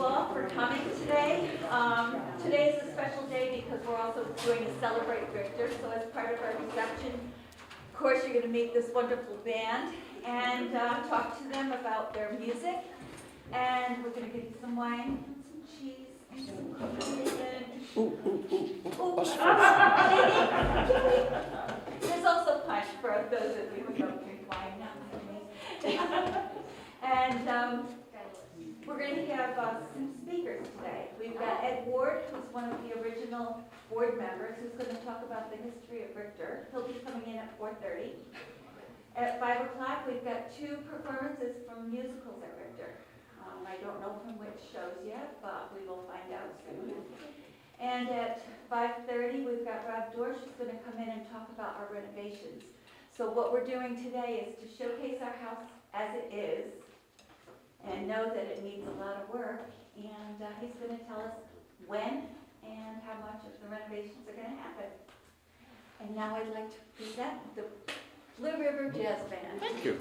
all for coming today. Today is a special day because we're also going to celebrate Richter. So as part of our reception, of course, you're going to meet this wonderful band and talk to them about their music. And we're going to give you some wine, some cheese, and some cookies. There's also punch for those of you who don't drink wine. And we're going to have some speakers today. We've got Ed Ward, who's one of the original board members, who's going to talk about the history of Richter. He'll be coming in at 4:30. At 5 o'clock, we've got two performances from musicals at Richter. I don't know from which shows yet, but we will find out soon. And at 5:30, we've got Rob Dorsch, who's going to come in and talk about our renovations. So what we're doing today is to showcase our house as it is, and know that it needs a lot of work, and he's going to tell us when and how much of the renovations are going to happen. And now I'd like to present the Blue River Jazz Band. Thank you.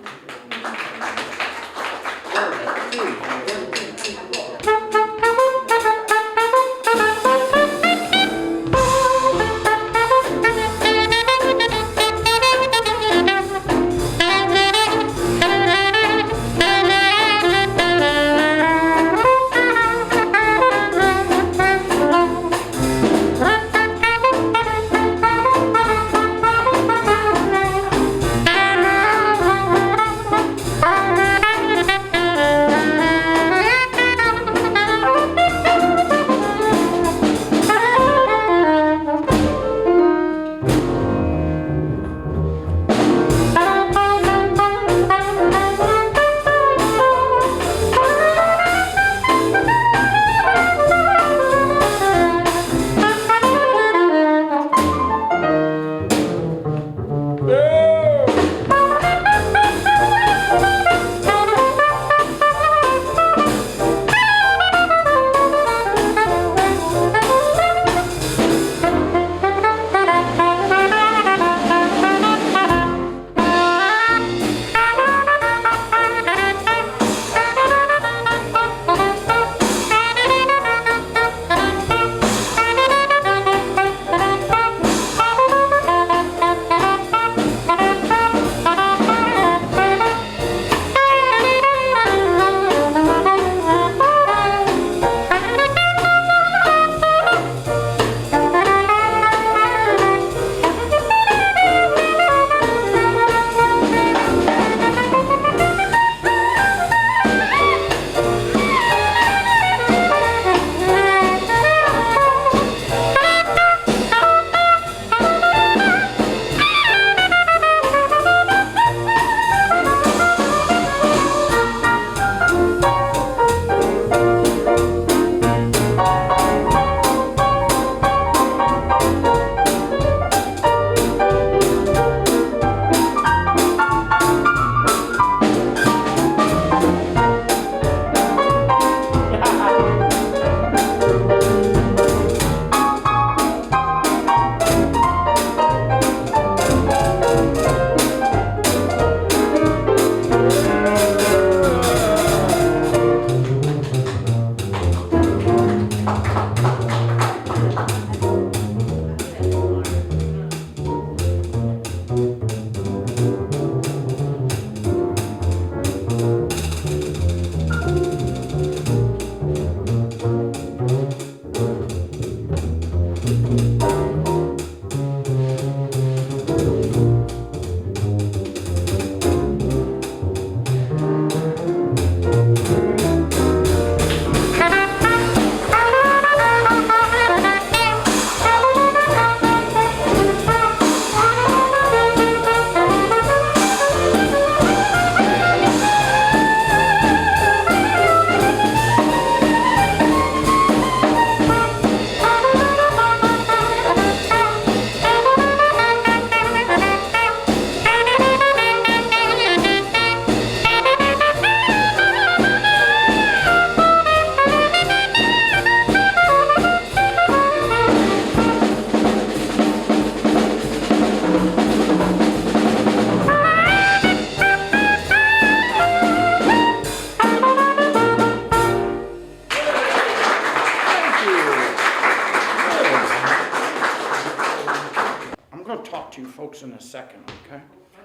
to you folks in a second, okay?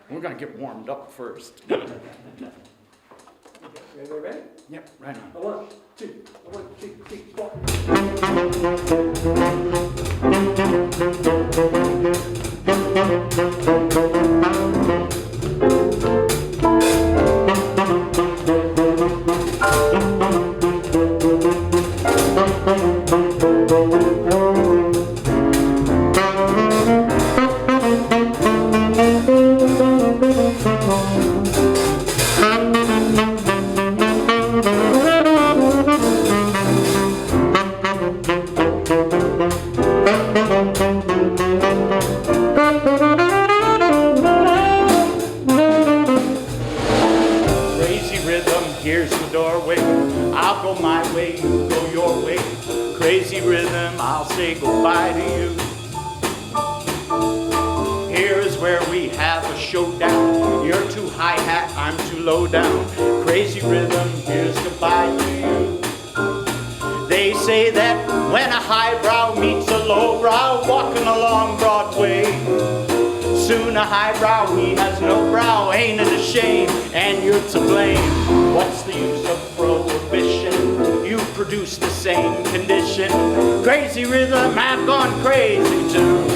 We're going to get warmed up first. Ready? Yep, right on. 1, 2, 1, 2, 3, 4. Crazy rhythm, here's the doorway. I'll go my way, you go your way. Crazy rhythm, I'll say goodbye to you. Here is where we have a showdown. You're too hi-hat, I'm too low down. Crazy rhythm, here's goodbye to you. They say that when a highbrow meets a lowbrow walking along Broadway, soon a highbrow, he has no brow. Ain't it a shame? And you're to blame. What's the use of prohibition? You produce the same condition. Crazy rhythm, I've gone crazy too.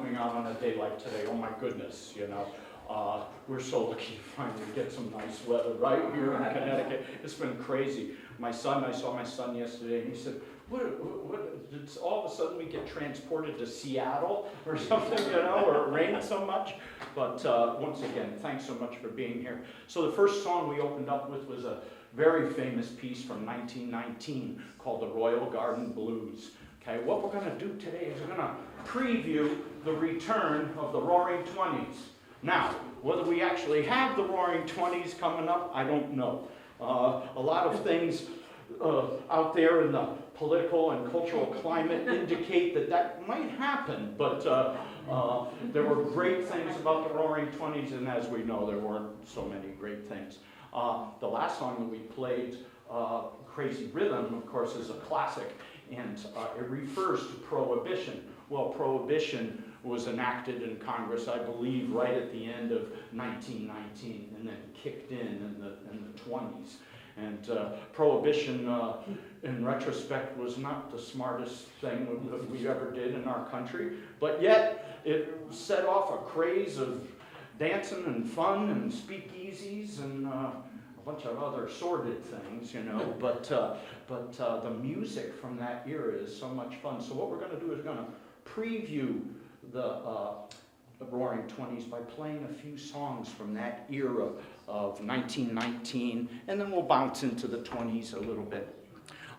coming out on a day like today. Oh my goodness, you know. We're so lucky to finally get some nice weather right here in Connecticut. It's been crazy. I saw my son yesterday, and he said, what, did all of a sudden we get transported to Seattle or something, you know, or it rained so much? But once again, thanks so much for being here. So the first song we opened up with was a very famous piece from 1919 called the Royal Garden Blues. Okay, what we're going to do today is we're going to preview the return of the Roaring Twenties. Now, whether we actually have the Roaring Twenties coming up, I don't know. A lot of things out there in the political and cultural climate indicate that that might happen, but there were great things about the Roaring Twenties, and as we know, there weren't so many great things. The last song that we played, Crazy Rhythm, of course, is a classic, and it refers to Prohibition. Well, Prohibition was enacted in Congress, I believe, right at the end of 1919, and then kicked in the 20s. And Prohibition, in retrospect, was not the smartest thing that we ever did in our country, but yet it set off a craze of dancing and fun and speakeasies and a bunch of other sordid things, you know. But the music from that era is so much fun. So what we're going to do is we're going to preview the Roaring Twenties by playing a few songs from that era of 1919, and then we'll bounce into the 20s a little bit.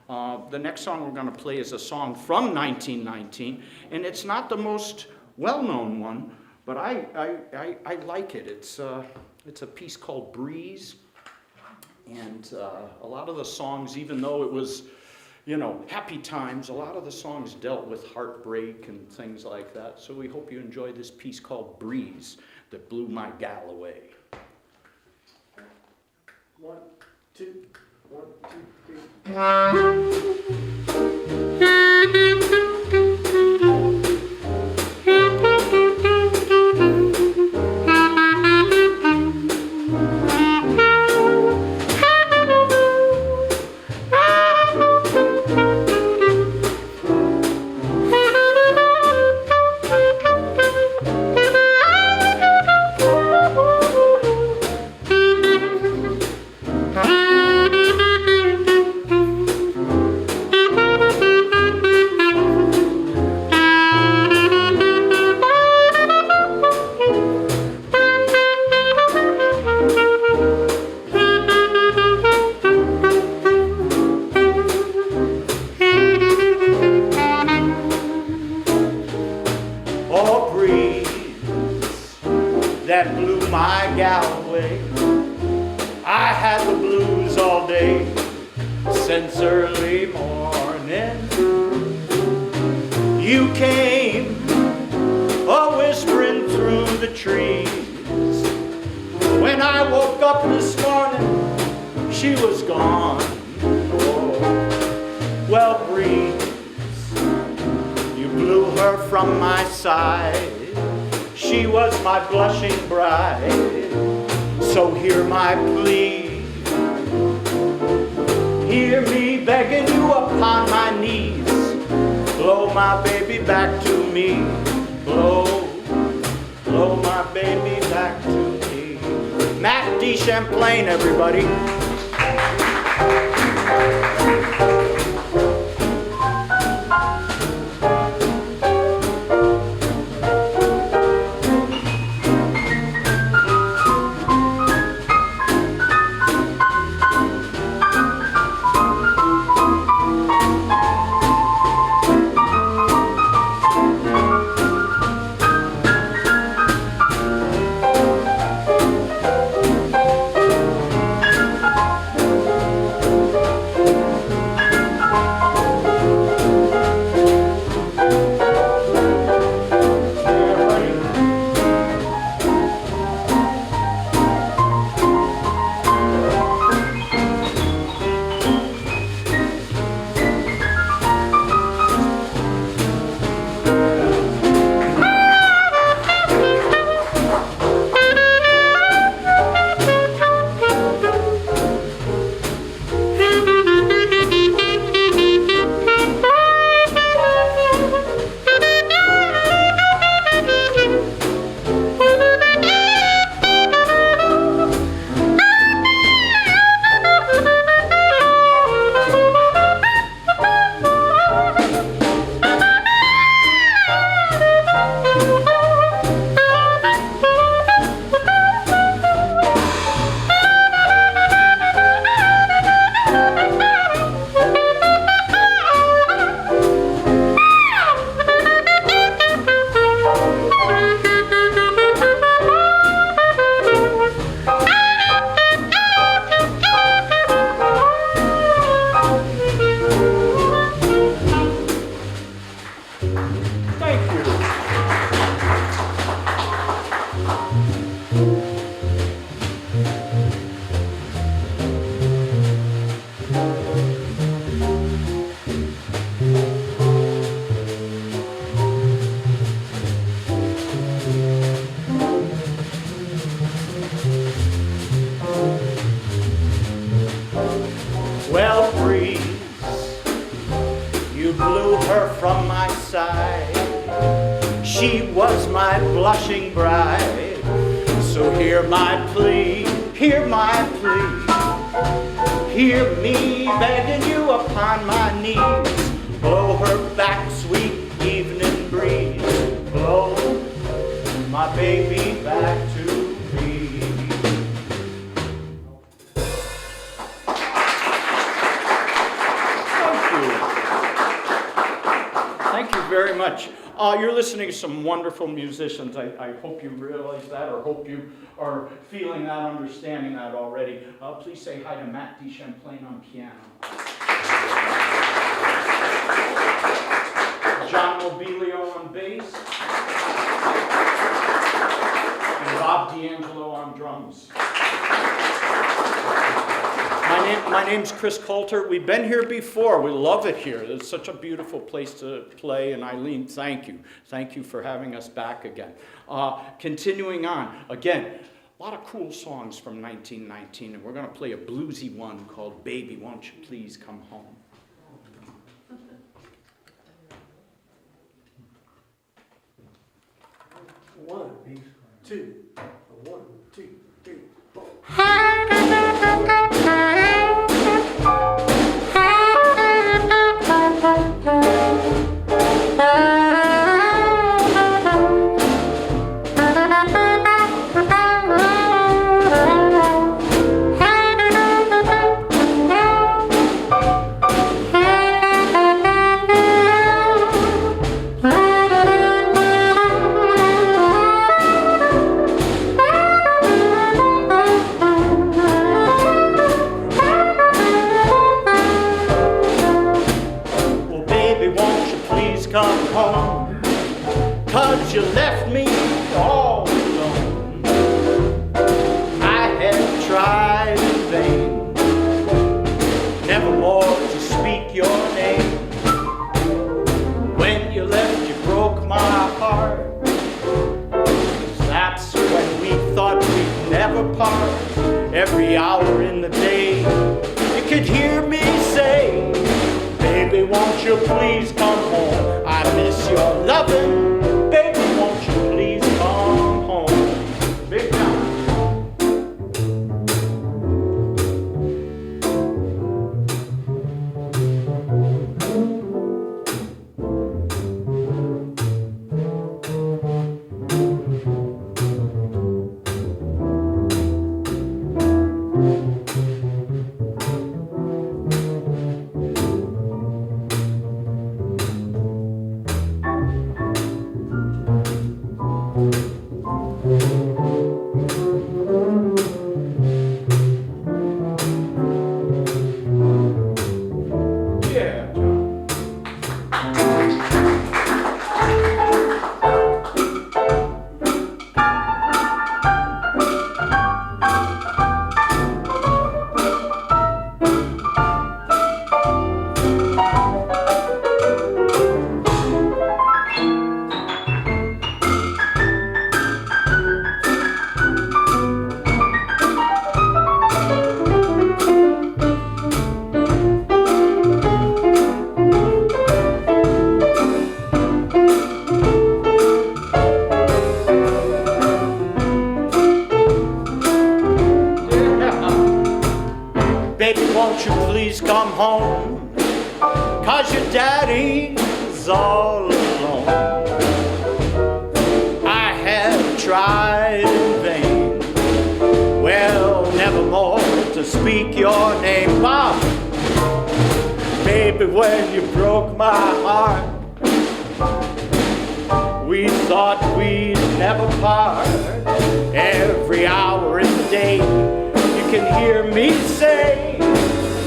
The next song we're going to play is a song from 1919, and it's not the most well-known one, but I like it. It's a piece called Breeze, and a lot of the songs, even though it was, you know, happy times, a lot of the songs dealt with heartbreak and things like that. So we hope you enjoy this piece called Breeze that blew my gal away. 1, 2, 1, 2, 3. That blew my gal away. I had the blues all day since early morning. You came a-whispering through the trees. When I woke up this morning, she was gone. Oh, well, Breeze, you blew her from my side. She was my blushing bride, so hear my plea. Hear me begging you upon my knees. Blow my baby back to me. Blow my baby back to me. Matt D. Champlain, everybody. blushing bride. So hear my plea, hear my plea. Hear me begging you upon my knees. Blow her back, sweet evening breeze. Blow my baby back to me. Thank you. Thank you very much. You're listening to some wonderful musicians. I hope you realize that, or hope you are feeling that, understanding that already. Please say hi to Matt DeChamplain on piano. John Mobilio on bass. And Bob D'Angelo on drums. My name's Chris Coulter. We've been here before. We love it here. It's such a beautiful place to play. And Eileen, thank you. Thank you for having us back again. Continuing on. Again, a lot of cool songs from 1919. And we're going to play a bluesy one called Baby, Won't You Please Come Home. One, two, one, two, three, four. Come home, 'cause you left me all alone. I have tried in vain, never more to speak your name. When you left, you broke my heart. That's when we thought we'd never part. Every hour in the day, you could hear me say, baby, won't you please come home? I miss your loving. Baby, won't you please come home? Big time. Won't you please come home? 'Cause your daddy's all alone. I have tried in vain, well, never more to speak your name, Bob. Baby, when you broke my heart, we thought we'd never part. Every hour in the day, you can hear me say,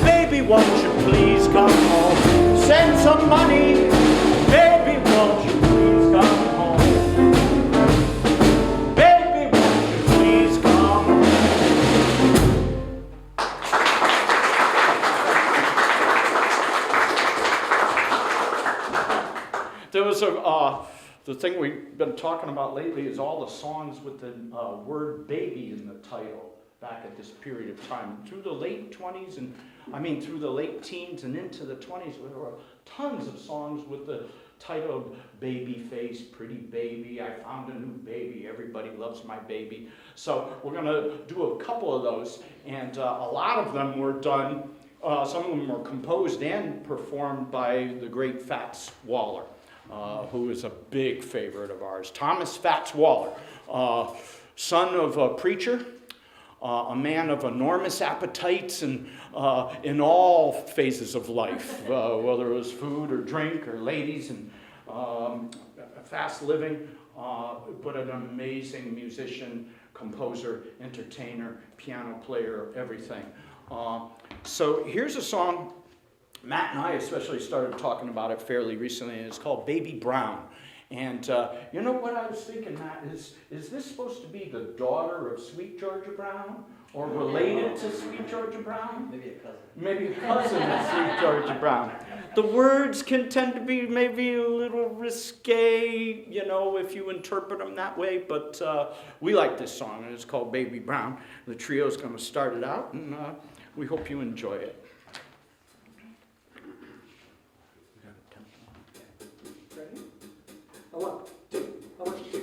baby, won't you please come home? Send some money, baby, won't you please come home? Baby, won't you please come home? There was the thing we've been talking about lately is all the songs with the word baby in the title. Back at this period of time, through the late 20s and through the late teens and into the 20s, there were tons of songs with the titled Baby Face, Pretty Baby, I Found a New Baby, Everybody Loves My Baby. So we're going to do a couple of those, and a lot of them were done, some of them were composed and performed by the great Fats Waller, who is a big favorite of ours. Thomas Fats Waller, son of a preacher, a man of enormous appetites and in all phases of life, whether it was food or drink or ladies and fast living, but an amazing musician, composer, entertainer, piano player, everything. So here's a song, Matt and I especially started talking about it fairly recently, and it's called Baby Brown. And you know what I was thinking, Matt, is this supposed to be the daughter of Sweet Georgia Brown? Or related to Sweet Georgia Brown? Maybe a cousin. Maybe a cousin of Sweet Georgia Brown. The words can tend to be maybe a little risque, you know, if you interpret them that way, but we like this song, and it's called Baby Brown. The trio's going to start it out, and we hope you enjoy it. Ready? A 1, 2, a 1, 2.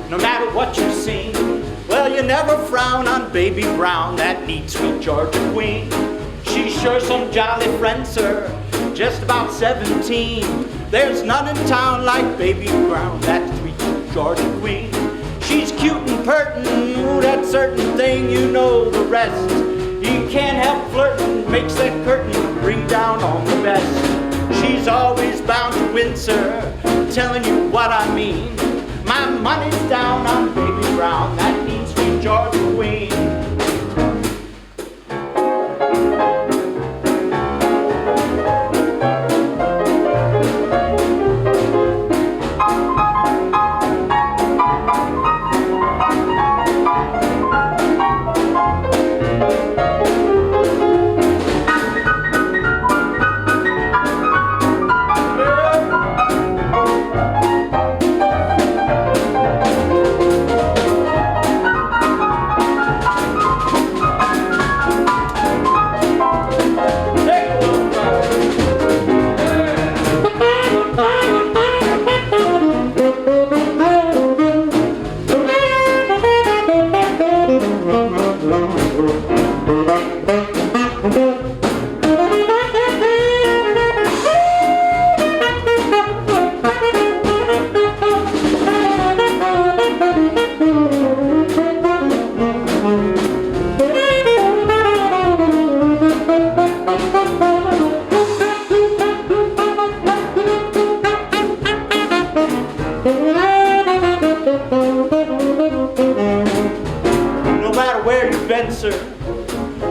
No matter what you've seen, well, you never frown on Baby Brown, that neat sweet Georgia queen. She's sure some jolly friend, sir, just about 17. There's none in town like Baby Brown, that sweet Georgia queen. She's cute and pertin', ooh, that certain thing, you know the rest. You can't help flirting, makes that curtain bring down on the best. She's always bound to win, sir, telling you what I mean. My money's down on Baby Brown, that means sweet Georgia queen.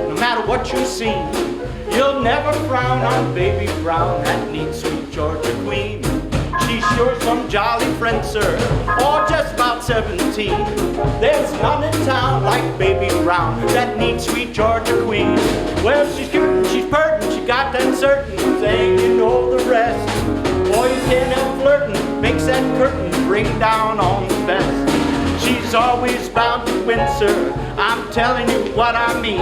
No matter what you've seen, you'll never frown on Baby Brown, that neat sweet Georgia queen. She's sure some jolly friend, sir, or just about 17. There's none in town like Baby Brown, that neat sweet Georgia queen. Well, she's cute and she's pertin', she got that certain thing, you know the rest. Boy, you can't help flirting, makes that curtain bring down on the best. She's always bound to win, sir, I'm telling you what I mean.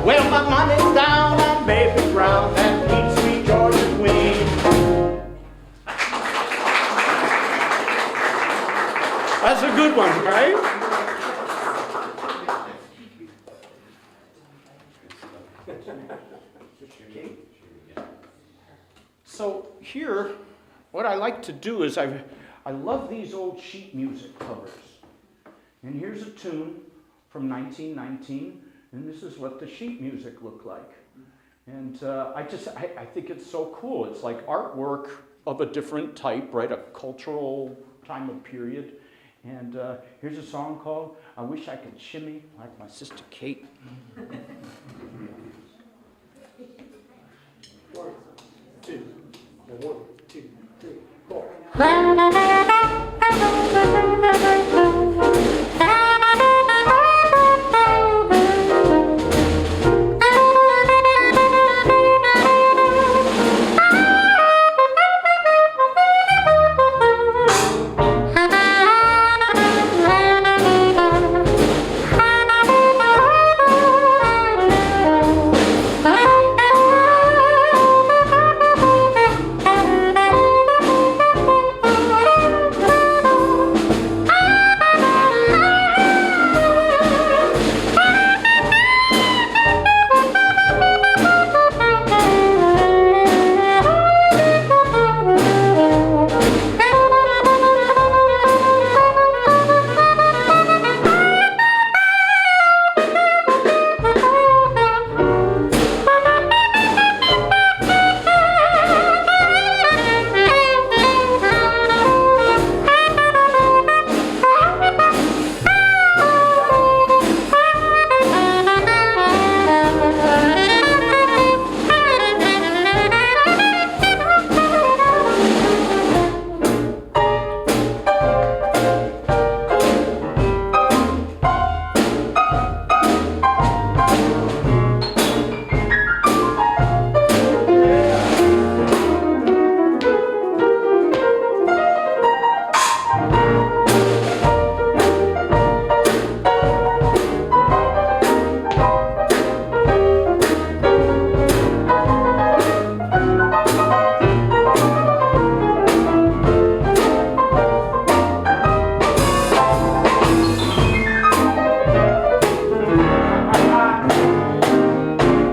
Well, my money's down on Baby Brown, that neat sweet Georgia queen. That's a good one, right? So here, what I like to do is I love these old sheet music covers. And here's a tune from 1919, and this is what the sheet music looked like. And I think it's so cool. It's like artwork of a different type, right? A cultural time of period. And here's a song called I Wish I Could Shimmy Like My Sister Kate. 1, 2, 1, 2, 3, 4.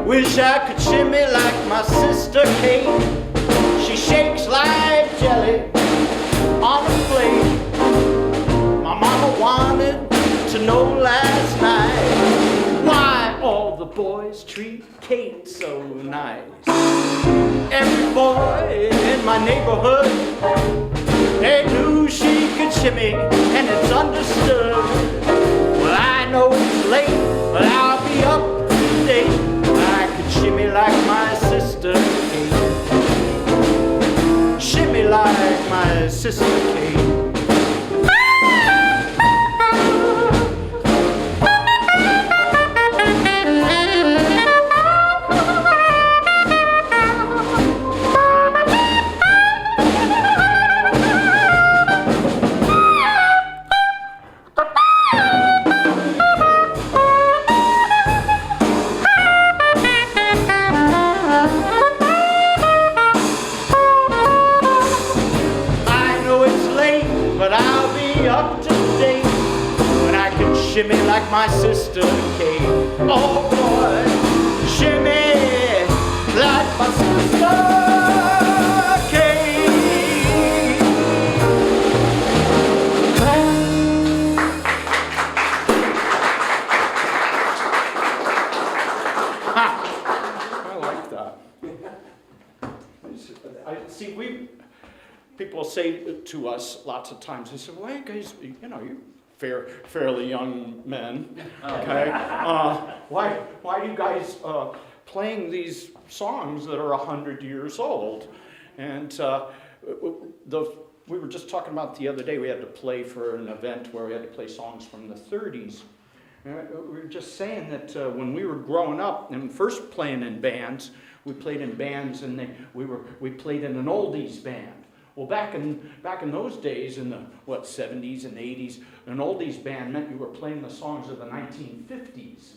Wish I could shimmy like my sister Kate. She shakes like jelly on a plate. My mama wanted to know last night why all the boys treat Kate so nice. Every boy in my neighborhood, they knew she could shimmy, and it's understood. Well, I know it's late, but I'll be up to date. I could shimmy like my sister Kate. Shimmy like my sister Kate. But I'll be up to date when I can shimmy like my sister Kate. Oh boy, shimmy like my sister Kate. Ha! I like that. See, people say to us lots of times, they say, well, you guys, you're fairly young men, okay? Why are you guys playing these songs that are 100 years old? And we were just talking about the other day, we had to play for an event where we had to play songs from the 30s. And we were just saying that when we were growing up and first playing in bands, we played in bands and we played in an oldies band. Well, back in those days, in the 70s and 80s, an oldies band meant you were playing the songs of the 1950s,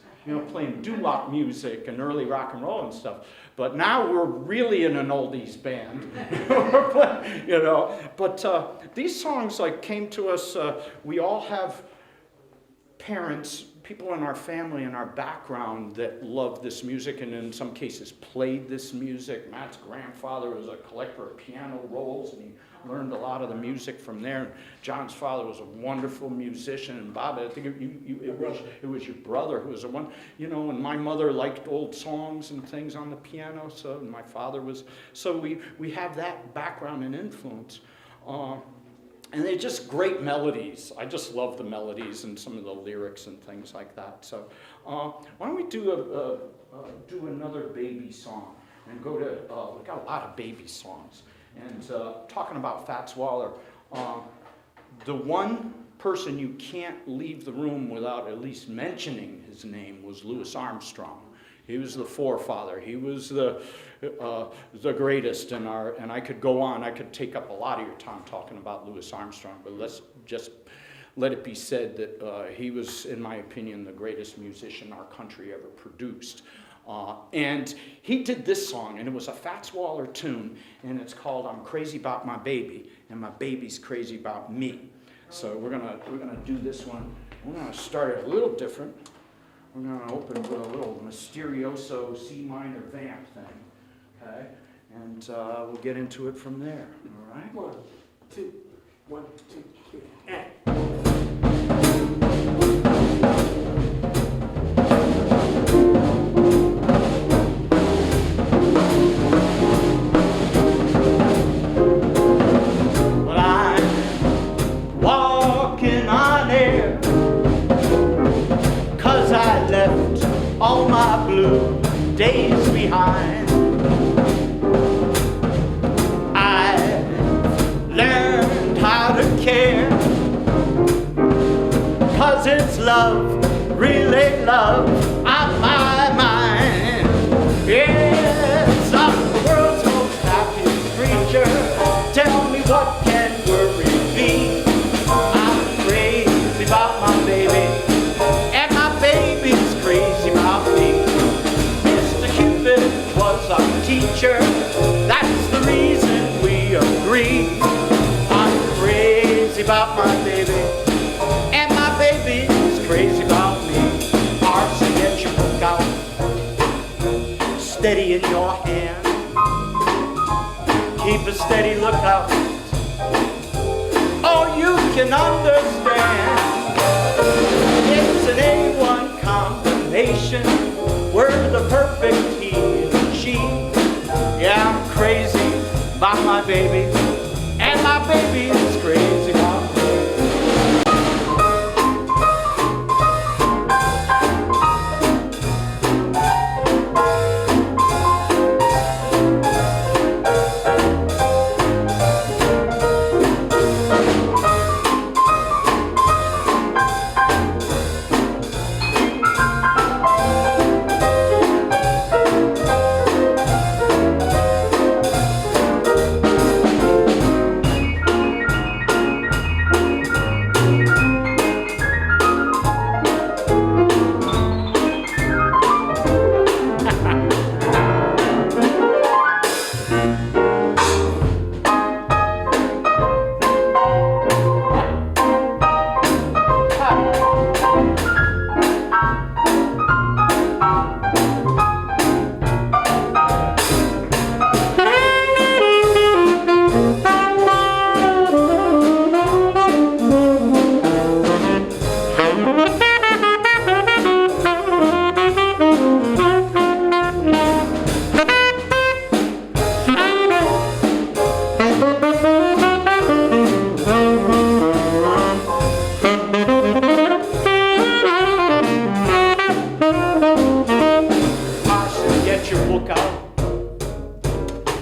playing doo-wop music and early rock and roll and stuff. But now we're really in an oldies band, But these songs came to us. We all have parents, people in our family and our background that love this music, and in some cases played this music. Matt's grandfather was a collector of piano rolls, and he learned a lot of the music from there. John's father was a wonderful musician, and Bob, I think it was your brother who was the one, and my mother liked old songs and things on the piano, and my father was, so we have that background and influence. And they're just great melodies. I just love the melodies and some of the lyrics and things like that. So why don't we do another baby song and go to, we got a lot of baby songs. And talking about Fats Waller, the one person you can't leave the room without at least mentioning his name was Louis Armstrong. He was the forefather. He was the greatest in our, and I could go on. I could take up a lot of your time talking about Louis Armstrong, but let's just let it be said that he was, in my opinion, the greatest musician our country ever produced. And he did this song, and it was a Fats Waller tune, and it's called "I'm Crazy About My Baby," and my baby's crazy about me. So we're gonna do this one. We're gonna start it a little different. We're going to open with a little Mysterioso C minor vamp thing, okay? And we'll get into it from there, all right? 1, 2, 1, 2, 3, and. Well, I'm walking on air, 'cause I left all my blue days behind. I learned how to care, 'cause it's love, really love, on my mind. Yes, I'm the world's most happiest creature. Tell me what can worry me? I'm crazy about my baby, and my baby's crazy about me. Mr. Cupid was our teacher, that's the reason we agree. I'm crazy about my baby, and my baby's crazy about me. Arson, get your book out, steady in your hand. Keep a steady lookout, oh, you can understand. It's an A1 combination, we're the perfect he and she. Yeah, I'm crazy about my baby, and my baby is crazy about me.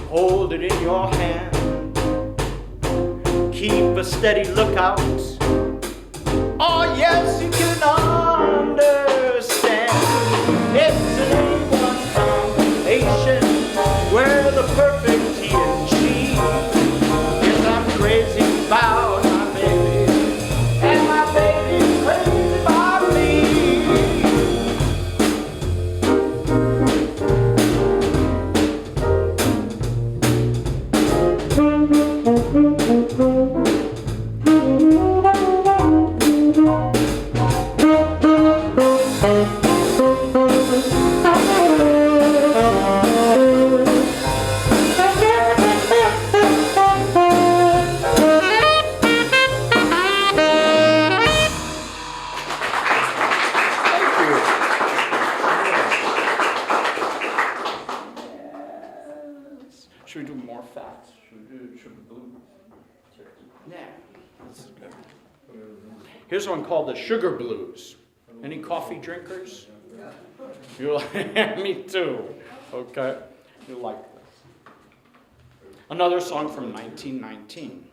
Hold it in your hand. Keep a steady lookout. Oh yes, you can understand. It's an A1 combination. We're the perfect he and she. Yes, I'm crazy about my baby, and my baby's crazy about me. Should we do more facts? Should we do blue? Yeah. Here's one called the Sugar Blues. Any coffee drinkers? You like? Me too. Okay. You like this. Another song from 1919.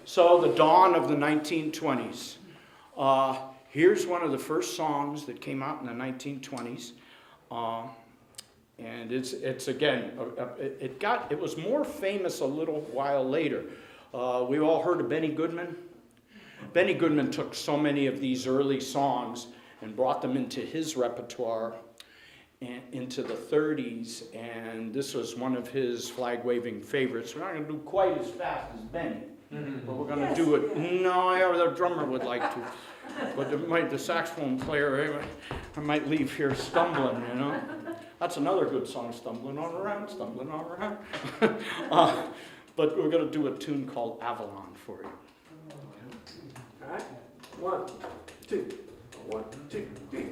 So the dawn of the 1920s. Here's one of the first songs that came out in the 1920s. And it's again, it was more famous a little while later. We all heard of Benny Goodman. Benny Goodman took so many of these early songs and brought them into his repertoire and into the 30s, and this was one of his flag-waving favorites. We're not going to do quite as fast as Benny, but we're going to do it. No, yeah, the drummer would like to, but the saxophone player, I might leave here stumbling, you know. That's another good song, Stumbling On Around, Stumbling On Around. But we're going to do a tune called Avalon for you. All right, 1, 2, 1, 2, 3.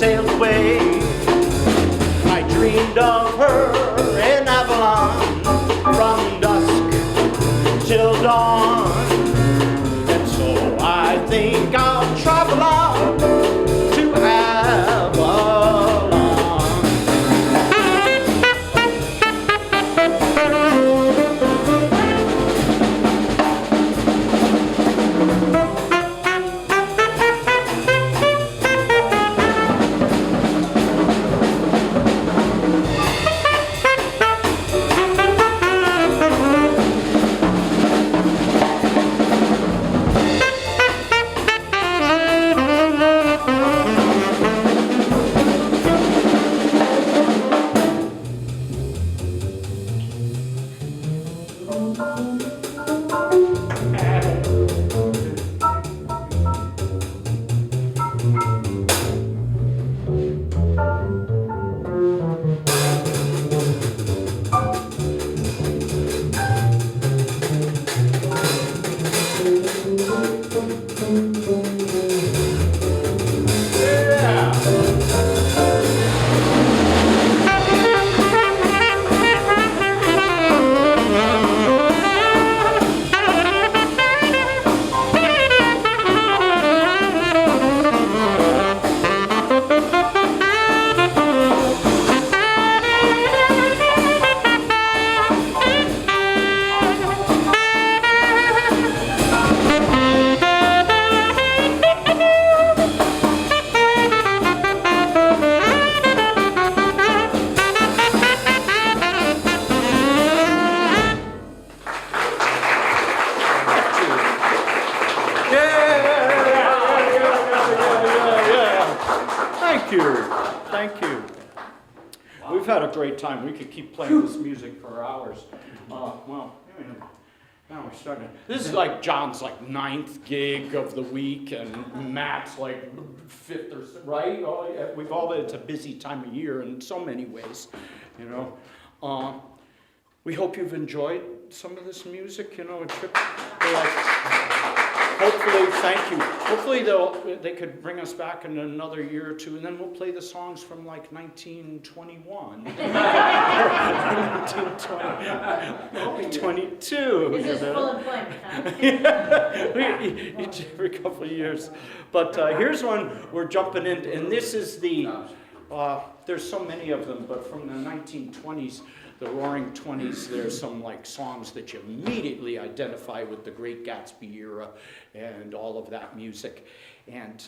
Sailed away. I dreamed of her in Avalon from dusk till dawn. And so I think I'll travel on to Avalon. We've had a great time. We could keep playing this music for hours. Now we're starting. This is like John's like 9th gig of the week, and Matt's like 5th or right. Oh, yeah, it's a busy time of year in so many ways, you know. We hope you've enjoyed some of this music. You know, a trip. Hopefully, thank you. Hopefully they could bring us back in another year or two, and then we'll play the songs from like 1921. 1922. This is full employment, huh? Each every couple of years. But here's one we're jumping in, and this is the, there's so many of them, but from the 1920s, the Roaring 20s, there's some like songs that you immediately identify with the Great Gatsby era and all of that music. And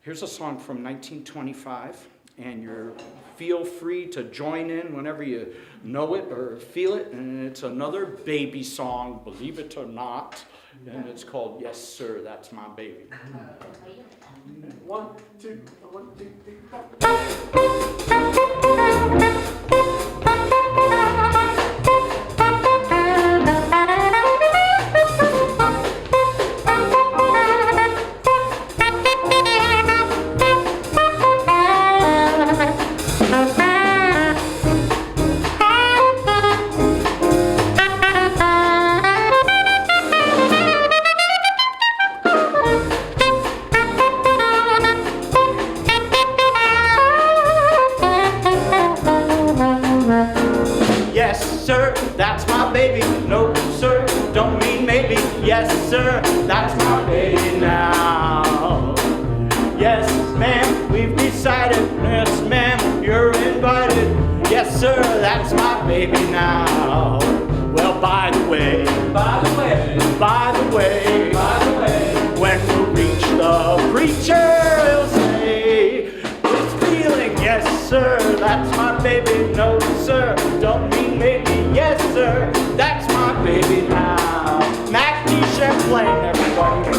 here's a song from 1925, and you feel free to join in whenever you know it or feel it. And it's another baby song, believe it or not, and it's called Yes Sir, That's My Baby. 1, 2, 1, 2, 3, That's my baby, no sir, don't mean maybe. Yes sir, that's my baby now. Yes ma'am, we've decided. Yes ma'am, you're invited. Yes sir, that's my baby now. Well, by the way, when we reach the preacher, he'll say, this feeling, yes sir, that's my baby. No sir, don't mean maybe. Yes, sir, that's my baby now. Mac D. Champlain, everybody.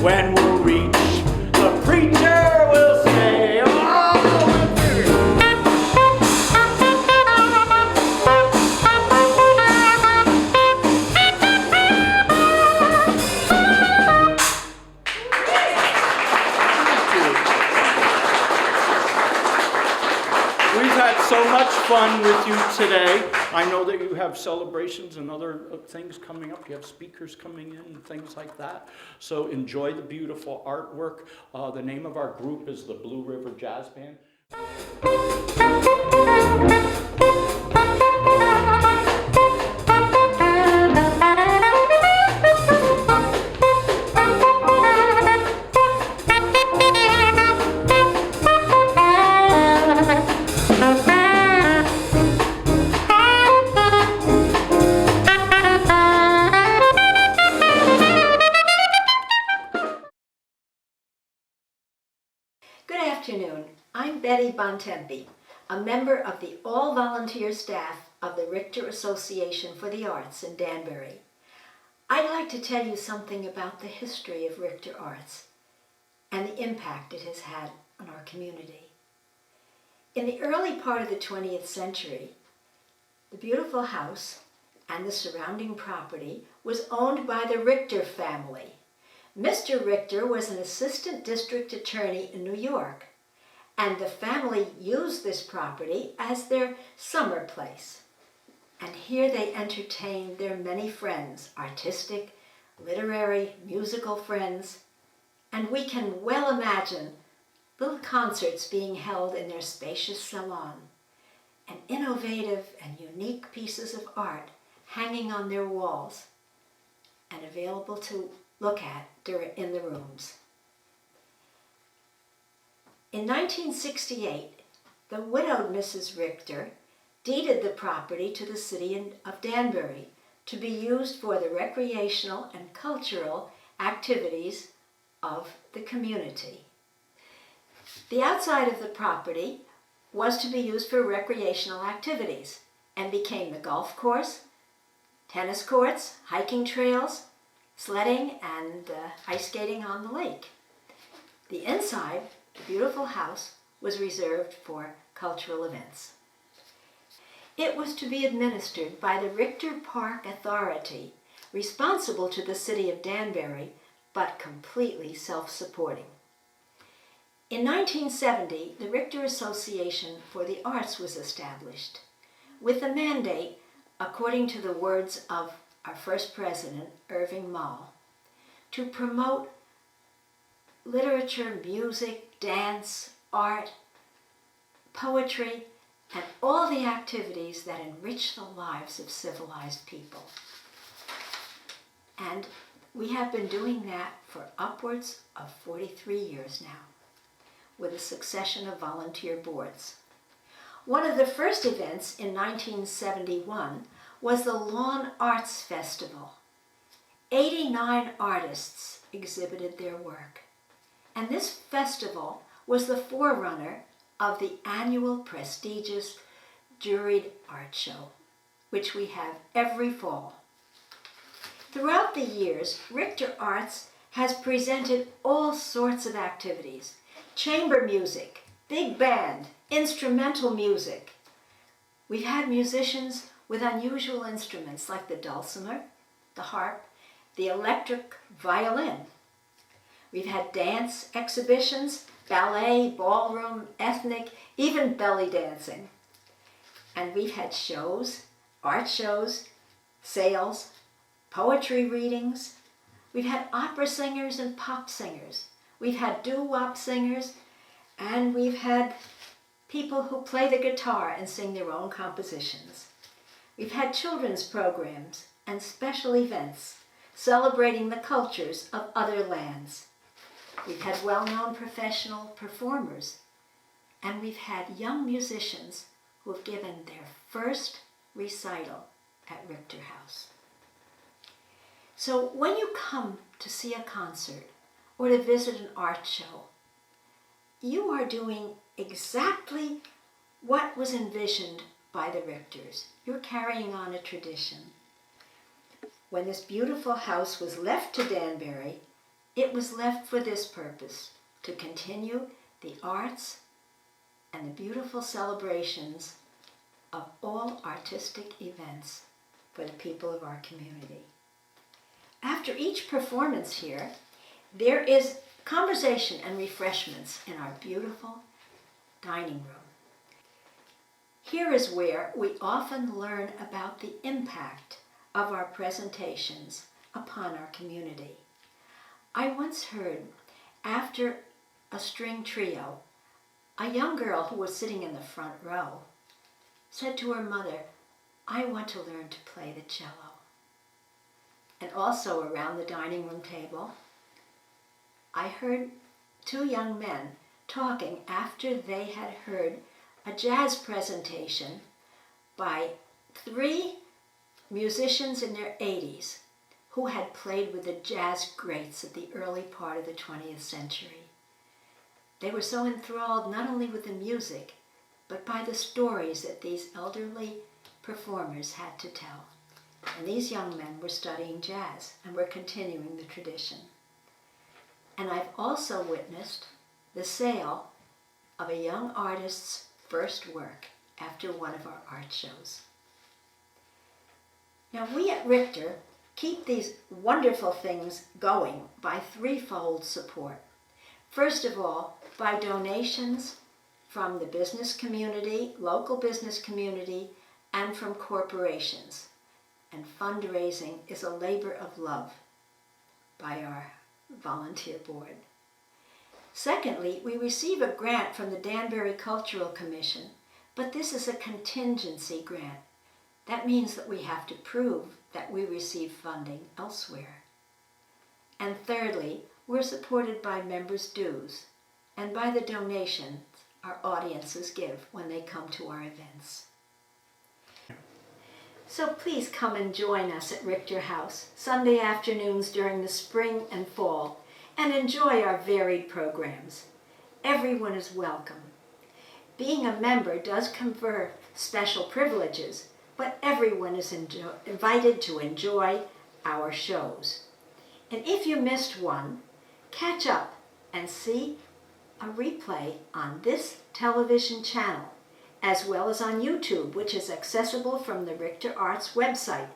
When we'll reach, the preacher will say, oh, We've had so much fun with you today. I know that you have celebrations and other things coming up. You have speakers coming in and things like that. So enjoy the beautiful artwork. The name of our group is the Blue River Jazz Band. Good afternoon. I'm Betty Bontempi, a member of the all-volunteer staff of the Richter Association for the Arts in Danbury. I'd like to tell you something about the history of Richter Arts and the impact it has had on our community. In the early part of the 20th century, the beautiful house and the surrounding property was owned by the Richter family. Mr. Richter was an assistant district attorney in New York, and the family used this property as their summer place. And here they entertained their many friends, artistic, literary, musical friends, and we can well imagine little concerts being held in their spacious salon, and innovative and unique pieces of art hanging on their walls and available to look at in the rooms. In 1968, the widowed Mrs. Richter deeded the property to the city of Danbury to be used for the recreational and cultural activities of the community. The outside of the property was to be used for recreational activities and became the golf course, tennis courts, hiking trails, sledding, and ice skating on the lake. The inside, the beautiful house, was reserved for cultural events. It was to be administered by the Richter Park Authority, responsible to the city of Danbury, but completely self-supporting. In 1970, the Richter Association for the Arts was established, with the mandate, according to the words of our first president, Irving Mull, to promote literature, music, dance, art, poetry, and all the activities that enrich the lives of civilized people. And we have been doing that for upwards of 43 years now, with a succession of volunteer boards. One of the first events in 1971 was the Lawn Arts Festival. 89 artists exhibited their work. And this festival was the forerunner of the annual prestigious juried art show, which we have every fall. Throughout the years, Richter Arts has presented all sorts of activities: chamber music, big band, instrumental music. We've had musicians with unusual instruments like the dulcimer, the harp, the electric violin. We've had dance exhibitions, ballet, ballroom, ethnic, even belly dancing. And we've had shows, art shows, sales, poetry readings. We've had opera singers and pop singers. We've had doo-wop singers, and we've had people who play the guitar and sing their own compositions. We've had children's programs and special events celebrating the cultures of other lands. We've had well-known professional performers, and we've had young musicians who have given their first recital at Richter House. So when you come to see a concert or to visit an art show, you are doing exactly what was envisioned by the Richters. You're carrying on a tradition. When this beautiful house was left to Danbury, it was left for this purpose: to continue the arts and the beautiful celebrations of all artistic events for the people of our community. After each performance here, there is conversation and refreshments in our beautiful dining room. Here is where we often learn about the impact of our presentations upon our community. I once heard, after a string trio, a young girl who was sitting in the front row said to her mother, "I want to learn to play the cello." And also around the dining room table, I heard two young men talking after they had heard a jazz presentation by three musicians in their 80s who had played with the jazz greats at the early part of the 20th century. They were so enthralled not only with the music, but by the stories that these elderly performers had to tell. And these young men were studying jazz and were continuing the tradition. And I've also witnessed the sale of a young artist's first work after one of our art shows. Now, we at Richter keep these wonderful things going by threefold support. First of all, by donations from the business community, local business community, and from corporations. And fundraising is a labor of love by our volunteer board. Secondly, we receive a grant from the Danbury Cultural Commission, but this is a contingency grant. That means that we have to prove that we receive funding elsewhere. And thirdly, we're supported by members' dues and by the donations our audiences give when they come to our events. So please come and join us at Richter House Sunday afternoons during the spring and fall and enjoy our varied programs. Everyone is welcome. Being a member does confer special privileges, but everyone is invited to enjoy our shows. And if you missed one, catch up and see a replay on this television channel, as well as on YouTube, which is accessible from the Richter Arts website,